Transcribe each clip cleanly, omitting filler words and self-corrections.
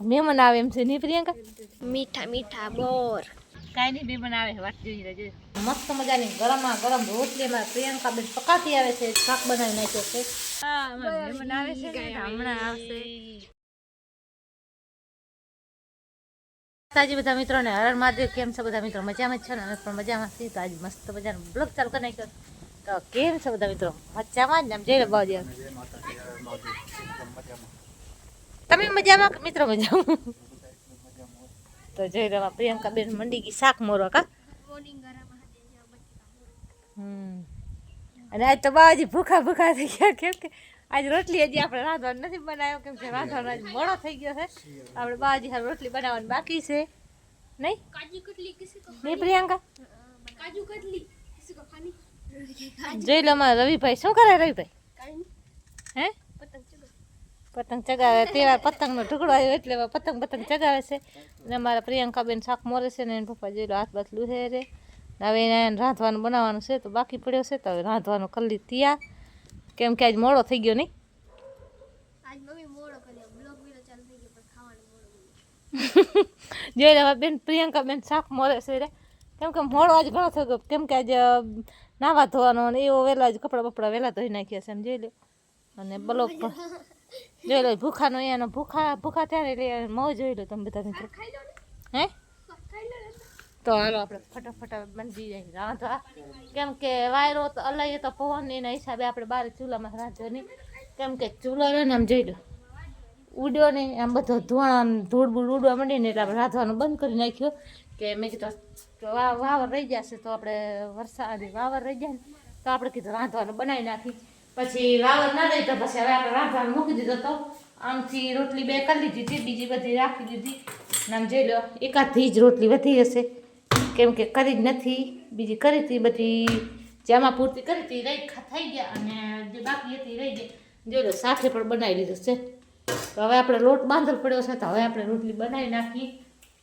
મહેમાન આવે એમ છે નહીં પ્રિયંકા? મીઠા મીઠા બોર કાંઈ નહીં, મહેમાન આવે વાત જોઈ રહેજો. મસ્ત મજાની ગરમા ગરમ રોટલીમાં પ્રિયંકા બેન પકાતી આવે છે, શાક બનાવી નાખ્યો છે. હા, મહેમાન આવે છે ને હમણાં આવશે. તાજી બધા મિત્રોને હર મહાદેવ. કેમ છે બધા મિત્રો? મજામાં જ છે ને? અમે પણ મજામાં છીએ. તો આજે મસ્ત મજાનો બ્લોગ ચાલુ કરી નાખ્યો. તો કેમ છે બધા મિત્રો? મજામાં જ ને? આમ જઈ લે બાજુ. તમે મજામાં? મિત્રો મજામાં? તો જોઈ રહ્યા પ્રિયંકા બેન મંડી ગઈ શાક મોરવા. કા અને આજ તો બાવાજી ભૂખા ભૂખા થઈ ગયા. કેમ કે આજ રોટલી હજી આપણે રાંધવાનું નથી બનાવ્યો, કેમ કે રાંધવાનો આજ મોડો થઈ ગયો છે. આપણે બાવાજી હાલ રોટલી બનાવવાની બાકી છે. નહીં નહીં પ્રિયંકા? જોઈ લો અમારા રવિભાઈ શું કરે. રવિભાઈ હે પતંગ ચગાવે. તહેવાર પતંગનો ટુકડો આવ્યો એટલે પતંગ ચગાવે છે. અને અમારા પ્રિયંકા બેન શાક મોરે છે ને એને પપ્પા જોઈ લો હાથ બાથ લૂહે રે. હવે એને રાંધવાનું બનાવવાનું છે તો બાકી પડ્યો છે. તો હવે રાંધવાનું કરી લીધી તૈયાર, કેમ કે આજ મોડો થઈ ગયો. નહીં જોઈ લે બેન પ્રિયંકા બેન શાક મોરે છે રે. કેમ કે મોડો આજ ઘણો થઈ ગયો, કેમ કે આજે નાવા ધોવાનો અને એવો વહેલા જ કપડાં બપડા વહેલા ધોઈ નાખ્યા છે એમ જોઈ લો. અને બ્લોક પણ જોઈ લો ભૂખાનો એનો ભૂખા ત્યારે લઈ મોં જોઈ લો તમે બધા મિત્રો. હે તો હાલો આપણે ફટાફટ બંધી જાય રાંધવા, કેમ કે વાયરો તો અલાઈએ તો પવન એના હિસાબે આપણે બહાર ચૂલામાં રાંધ્યો નહીં. કેમ કે ચૂલો ને આમ જોઈ લો ઉડ્યો ને આમ બધો ધૂળ બૂળ ઉડવા માંડી ને એટલે આપણે રાંધવાનું બંધ કરી નાખ્યો. કે મેં કીધું વાવર રહી જશે તો આપણે વરસાદ વાવર રહી જાય ને તો આપણે કીધું રાંધવાનું બનાવી નાખી. પછી વાવર ના રહી તો પછી હવે આપણે રાંધવાનું મૂકી દીધો. તો આમથી રોટલી બે કરી લીધી હતી, બીજી બધી રાખી દીધી. આમ જોઈ લો એકાદથી જ રોટલી વધી હશે, કેમ કે કરી જ નથી. બીજી કરી હતી બધી જામા પૂરતી કરી હતી, રહી થઈ ગયા. અને જે બાકી હતી રહી ગઈ. જોઈ લો સાથે પણ બનાવી લીધું છે. તો હવે આપણે લોટ બાંધલ પડ્યો છે તો હવે આપણે રોટલી બનાવી નાખી.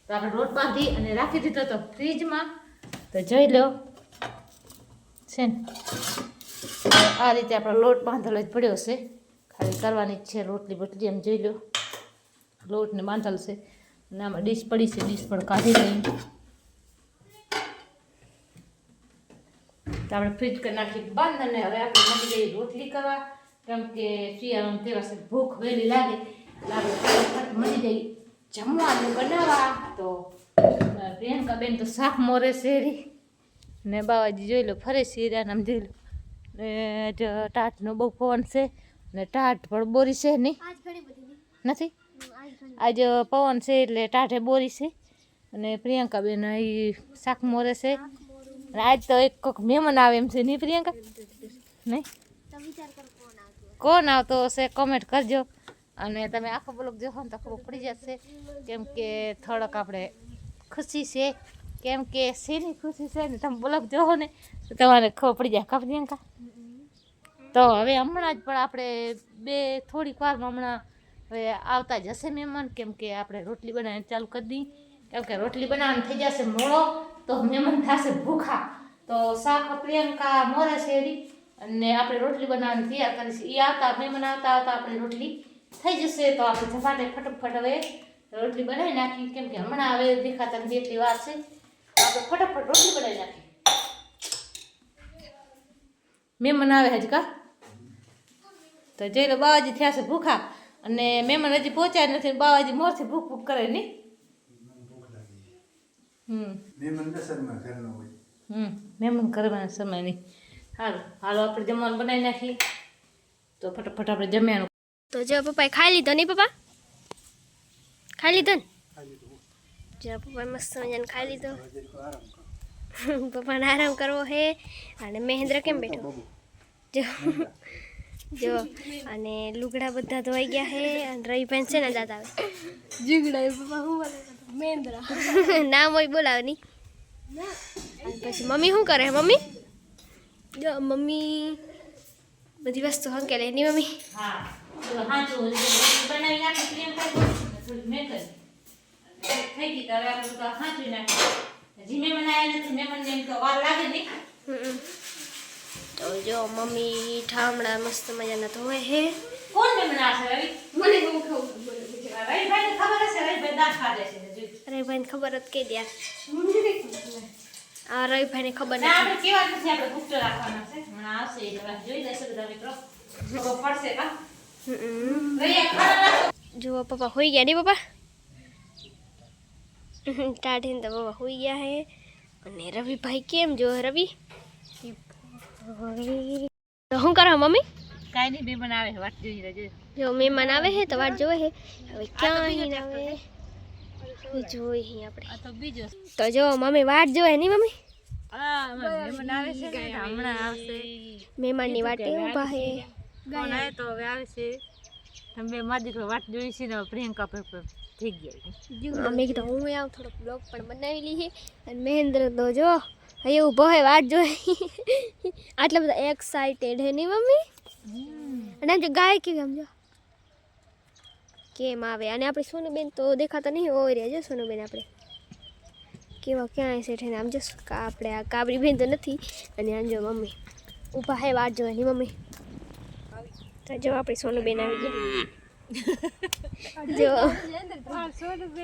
તો આપણે લોટ બાંધી અને રાખી દીધો તો ફ્રીજમાં. તો જોઈ લો છે ને આ રીતે આપણો લોટ બાંધેલો જ પડ્યો છે, ખાલી કરવાની જ છે રોટલી બોટલી. એમ જોઈ લો લોટને બાંધેલ છે. અને આમાં ડીશ પડી છે, ડીશ પણ કાઢી લઈ. તો આપણે ફ્રીજ કરી નાખી બંધ. અને હવે આપણે મળી જઈએ રોટલી કરવા, કેમ કે શિયાળાનો તહેવાર છે, ભૂખ વહેલી લાગે એટલે આપણે ફટાફટ મળી જઈએ જમવાનું બનાવવા. તો પ્રિયંકા બેન તો શાક મોરે શેરી ને બાવાજી જોઈ લો ફરે શેર્યા. આમ જોઈ લો ને ટાઢનો બહુ પવન છે ને ટાઢ પણ બોરી છે. નહીં નથી આજ પવન છે એટલે ટાઢે બોરી છે. અને પ્રિયંકા બેન એ શાક મોરે છે. આજ તો એક કોઈક મહેમાન આવે એમ છે નહીં પ્રિયંકા? નહીં કોણ આવતો હશે કોમેન્ટ કરજો. અને તમે આખો બ્લોગ જોશો ને તો ખબર પડી જશે, કેમ કે થોડોક આપણે ખુશી છે. કેમ કે શેની ખુશી છે ને તમે બ્લોગ જોવો ને તો તમારે ખબર પડી જાય. ખબર પ્રિયંકા? તો હવે હમણાં જ પણ આપણે થોડીક વારમાં હમણાં હવે આવતા જશે મહેમાન, કેમ કે આપણે રોટલી બનાવીને ચાલુ કરી દઈ. કેમ કે રોટલી બનાવવાનું થઈ જશે મોડો તો મહેમાન થશે ભૂખા. તો શાક પ્રિયંકા મોરે શેરી અને આપણે રોટલી બનાવવાની તૈયાર કરીશું. એ આવતા મહેમાન આવતા આપણે રોટલી થઈ જશે. તો આપણે ઝપાટે ફટાફટ હવે રોટલી બનાવી નાખી, કેમ કે હમણાં હવે દેખાતા જેટલી વાર છે આપણે ફટાફટ રોટલી બનાવી નાખી. મહેમાન આવે હજી કા? તો જોઈ લો બાવાજી થયા છે ભૂખા અને મહેમાન હજી પહોંચ્યા નથી. બાવાજી મોરથી ભૂખ ભૂખ કરે નહીં. મહેમાન કરવાના સમય નહીં. હાલો આપણે જમવાનું બનાવી નાખીએ. તો ફટાફટ આપણે જમ્યાનું. તો જો પપ્પાએ ખાઈ લીધો નહીં? પપ્પા ખાઈ લીધો ને? જો પપ્પાએ મસ્ત મજાને ખાઈ લીધો. પપ્પાને આરામ કરવો હે. અને મહેન્દ્ર કેમ બેઠો જો અને લુગડા બધા ધોઈ ગયા હે. અને રવિ પેન છે ને દાદ આવે જીગડા પપ્પા હું મહેન્દ્ર નામ હોય બોલાવે નહીં. અને પછી મમ્મી શું કરે? મમ્મી જો મમ્મી બધી વસ્તુ હંકેલે નહીં મમ્મી? બનાવી નાખી પ્રિયંકા થોડી મેં કરી થઈ ગઈ. તો હવે આપણે તો હાંચવી નાખી. હજી મહેમાન આવ્યા નથી, મહેમાનને એમ તો વાર લાગે નહીં. તો જો મમ્મી ઠામડા મસ્ત મજાના ધોવે હે. કોણ મહેમાન આવશે રવિ? મને હું ખાઉં રવિભાઈને ખબર હશે, રવિભાઈ દાંત કાઢે છે જોઈ. રવિભાઈને ખબર જ કે યાર આ રવિભાઈને ખબર ના, નથી. આપણે કેવા નથી, આપણે ગુપ્ત રાખવાના છે. હમણાં આવશે એટલે જોઈ લેશે બધા મિત્રો. ખબર પડશે કા? રવિયા ખાના નાખો. જો પપ્પા હોઈ ગયા નહીં પપ્પા ટાઢીને તો પપ્પા હોઈ ગયા હે. અને રવિભાઈ કેમ જો રવિ તો શું કરો મમ્મી? કાઈ નહીં, બે બનાવે વાત જોઈ રહેજો. જો મહેમાન આવે છે તો વાટ જોવે છે. હવે ક્યાં અહીં આવે જોઈ અહીં આપણે. આ તો બીજો. તો જો મમ્મી વાટ જોવે નહીં મમ્મી? હા, મહેમાન આવે છે ને, હમણાં આવશે. મહેમાનની વાટે ઊભા છે. કોણ આવે તો હવે આવે છે. તમે મારી દીકરો વાત જોઈ છે ને, પ્રિયંકા પર થઈ ગયા. મેં કીધું હું આવું થોડોક બ્લોગ પણ બનાવી લઈએ. અને મહેન્દ્ર તો જો હવે ઊભો હે વાટ જોઈ. આટલા બધા એક્સાઇટેડ હે નહીં મમ્મી? અને આમ જો ગાય કેવી આમ જો કેમ આવે. અને આપણી સોનુબેન તો દેખાતા નહીં હોય રહ્યા. જો સોનુબેન આપણે કેવા ક્યાં છે ને આમ જો આપણે આ કાબરી બેન તો નથી. અને આમ જો મમ્મી ઊભા હે વાટ જોવે નહીં મમ્મી? તો જો આપણી સોનુબેન આવી ગયા. જો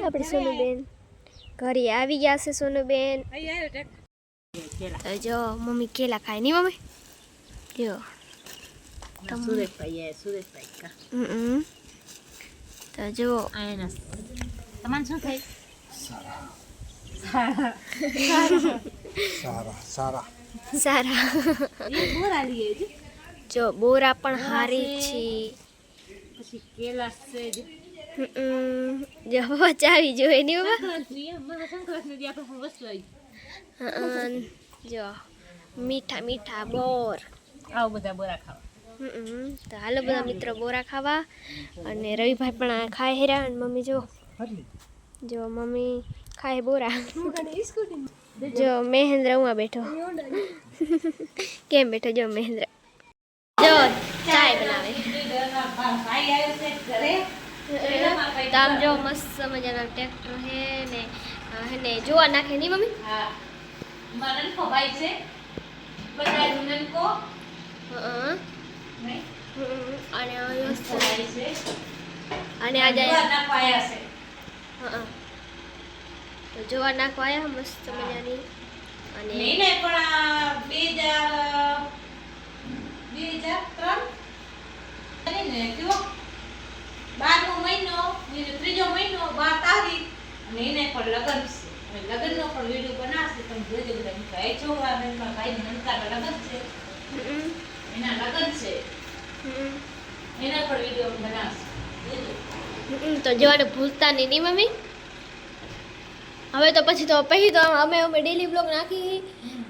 આપણી સોનુબેન ઘરે આવી ગયા છે. સોનુબેન તો જો મમ્મી કેલા ખાય નહીં મમ્મી? જો સુરેશભાઈ કા. તો જો આયના તમારે શું થાય? સારા બોરા લઈએ છે. જો બોરા પણ હારી છે. પછી કેલા છે. જો ચાવી જોઈએ નહીં બાબા? સંક્રાંતિ આપણે વસ્તુ આવી. જો મીઠા મીઠા બોર. આવું બધા બોરા ખાવા. તો હાલો બધા મિત્રો બોરા ખાવા. અને રવિભાઈ પણ આ ખાય હેરા. અને મમ્મી જો મમ્મી ખાય બોરા. જો મહેન્દ્ર હું બેઠો. કેમ બેઠો જો મહેન્દ્ર? જો ચાય બનાવે. તો આમ જો મસ્ત મજાના ટ્રેક્ટર હે ને એને જોવા નાખે નહીં મમ્મી? હા, મારા નનકો ભાઈ છે. બધા નનકો. નહીં. અને નનકો ભાઈ છે. અને આજે નાખવાયા છે. તો જોવા નાખવા આવ્યા મસ્ત મજાની. અને નહીં ને પણ 2003 ને કેવો 12મો મહિનો, ત્રીજો મહિનો 12 તારીખ. અને એને પણ લગ્ન છે. અને લગ્નનો પણ વિડીયો બનાવશે. તમે જોજો બધા મિત્રો. એ છોકરા બેનમાં ભાઈ નનકાના લગ્ન છે. એના લગ્ન છે. એના પણ વિડીયો બનાવશે. જોજો. તો જોવાનું ભૂલતા નહીં મમ્મી? હવે તો પછી તો અમે ડેલી બ્લોગ નાખી.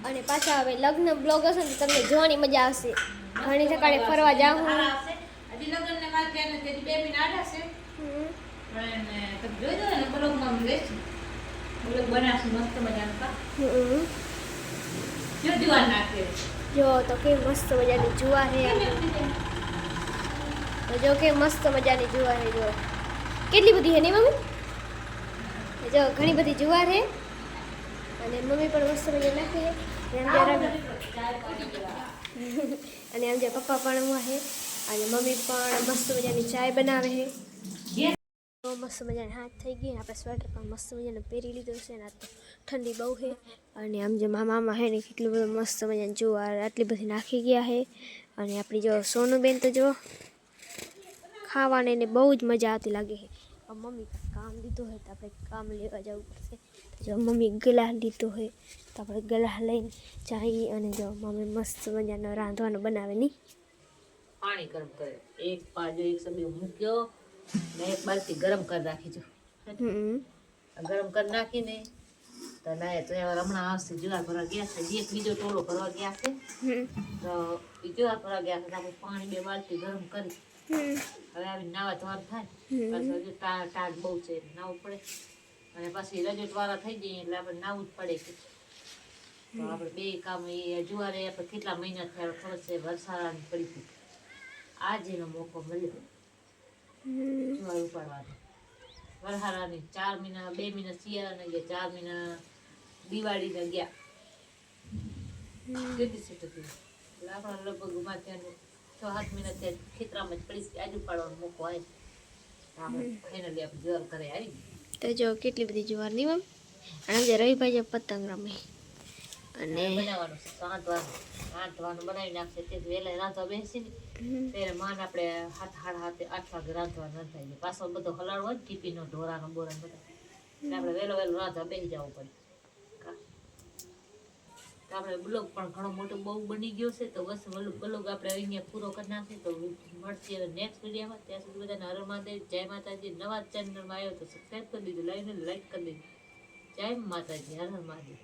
અને પાછા હવે લગ્ન બ્લોગ હશે ને તમને જોવાની મજા આવશે. ઘણી ઠેકાણે ફરવા જાઉં. હજી લગ્નને વાત થયા નથી, હજી 2 મહિના આડા છે. પણ તમે જોઈ દો ને બ્લોગમાં લેશું. બ્લોગ બનાવશું મસ્ત મજાનું કા. જો જુવાર નાખે. જો તો કે મસ્ત મજાની જુવાર હે. તો જો કે મસ્ત મજાની જુવાર હે. જો કેટલી બધી હે નહીં મમ્મી? જો ઘણી બધી જુવાર હે. અને મમ્મી પણ મસ્ત મજા નાખે છે. અને આમ જે પપ્પા પણ હું છે. અને મમ્મી પણ મસ્ત મજાની ચાય બનાવે છે. બહુ મસ્ત મજાની હાથ થઈ ગઈ. આપણે સ્વેટર પણ મસ્ત મજાનું પહેરી લીધું છે. ને આ તો ઠંડી બહુ છે. અને આમ જે મામા છે ને કેટલું બધું મસ્ત મજાની જુવાર આટલી બધી નાખી ગયા છે. અને આપણી જો સોનુબેન તો જો ખાવાને એને બહુ જ મજા આવતી લાગે છે. મમ્મી કામ લીધો હોય તો આપણે કામ લેવા જવું પડશે. જો મમ્મી ગલાસ લીધો હોય તો આપણે ગલાસ લઈને જઈએ. અને જો મમ્મી મસ્ત મજાનો રાંધવાનું બનાવે નહીં? પાણી ગરમ કરે. એક પાજો એક સબી મૂક્યો ને એક બાલટી ગરમ કરી રાખી જો. ગરમ કરી નાખીને તો નાય તો હમણાં આવશે. જુવાર ભરવા ગયા છે. એક બીજો ટોળો ભરવા ગયા છે. તો એ જુવાર ભરવા ગયા છે. આપણે પાણી 2 બાલટી ગરમ કરી હવે આવી નાવા ધોવાનું થાય. પાછું હજુ ટાઢ બહુ છે, નાવું પડે. અને પછી રજોટ વાળા થઈ જઈએ એટલે આપણે નાવું જ પડે. તો આપણે 2 કામ એ જુવારે આપણે કેટલા મહિના થયા ખબર છે વરસાદની પડી હતી. આજે એનો મોકો મળ્યો જુવાર ઉપાડવાનો. વરસાદની 4 મહિના, 2 મહિના શિયાળાને ગયા, 4 મહિના દિવાળીને ગયા. કેટલી સીટ હતી એટલે આપણા લગભગ માં ત્યાં 6-7 મહિના ત્યાં ખેતરામાં જ પડી. આજે ઉપાડવાનો મોકો આવે. આપણે ફાઇનલી આપણે જવાર કરે આવી ગઈ. તો જો કેટલી બધી જુવાર ની મમ અને જે રવિભાઈ જે પતંગ રમે અને બનાવવાનું છે રાંધવાનું બનાવી નાખશે તે વહેલા રાંધવા બેસી ને ત્યારે માન આપણે 7:30 8 વાગે રાંધવાનું થાય પાછો બધો હલાડવો હોય ટીપીનો ઢોરાનો બોરાનો બધા એટલે આપણે વહેલો રાંધવા બેસી જવું પડે. તો આપણે બ્લોગ પણ ઘણો મોટો બહુ બની ગયો છે તો બસ બ્લોગ આપણે અહીંયા પૂરો કરી નાખીએ તો મળશે હવે નેક્સ્ટ વિડીયોમાં. ત્યાં સુધી બધાને હર મહાદેવ, જય માતાજી. નવા ચેનલમાં આવ્યો તો સબસ્ક્રાઈબ કરી દીધું, લાઈક કરી દીધું. જય માતાજી, હર હર મહાદેવ.